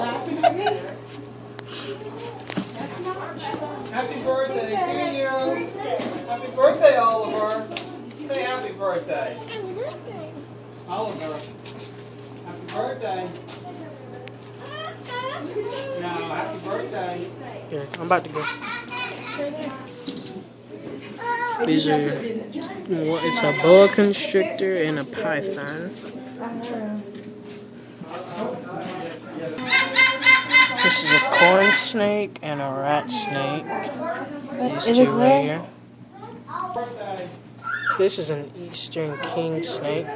laughing at me? Happy birthday to you. Happy birthday, Oliver. Say happy birthday. Oliver. Happy birthday. No, happy birthday. Here, I'm about to go. These are, it's a boa constrictor and a python. This is a corn snake and a rat snake. These two right here. This is an eastern king snake.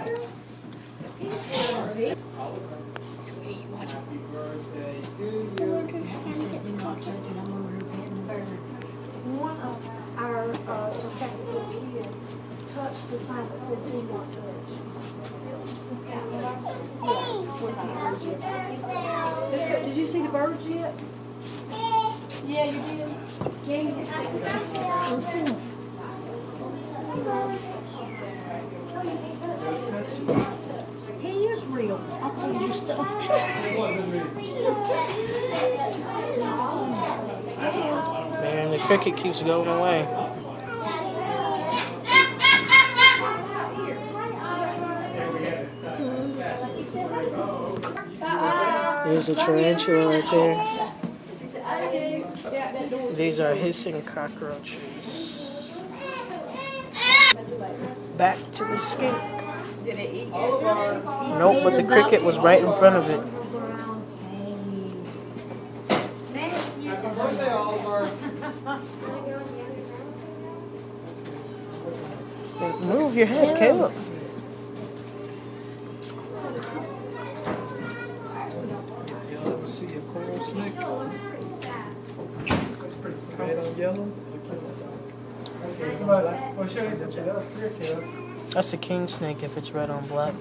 One of our sarcastic kids touched the sign that said "Do not touch." Did you see the birds yet? Yeah, you did. Yeah, I'm seeing them. He is real. I thought you stuffed. Man, the cricket keeps going away. There's a tarantula right there. These are hissing cockroaches. Back to the skink. Did it eat? Nope, but the cricket was right in front of it. Happy birthday, Oliver. Move your head, Caleb. Y'all ever see a coral snake? Red on yellow? Well, show you something else here, kid. That's a king snake if it's red on black.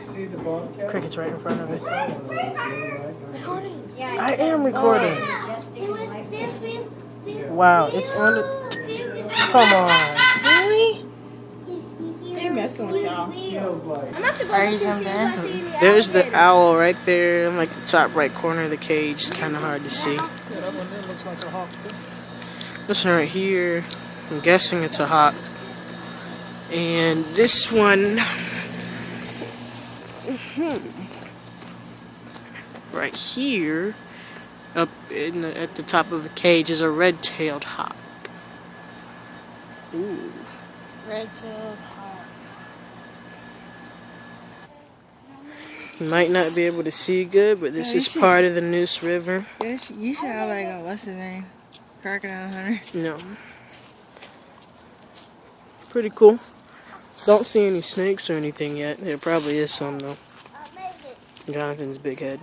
See the bobcat? Cricket's right in front of it. Recording. I am recording. Wow, it's on the... Come on. Really? He messing with y'all. Feels like. There's the owl right there in like the top right corner of the cage. It's kind of hard to see. Yeah, that one there looks like a hawk too. This one right here, I'm guessing it's a hawk. And this one... right here, up in at the top of the cage, is a red-tailed hawk. Ooh. Red-tailed hawk. You might not be able to see good, but this is part of the Neuse River. You sound like a, what's his name? Crocodile Hunter. No. Pretty cool. Don't see any snakes or anything yet. There probably is some though. Jonathan's big head.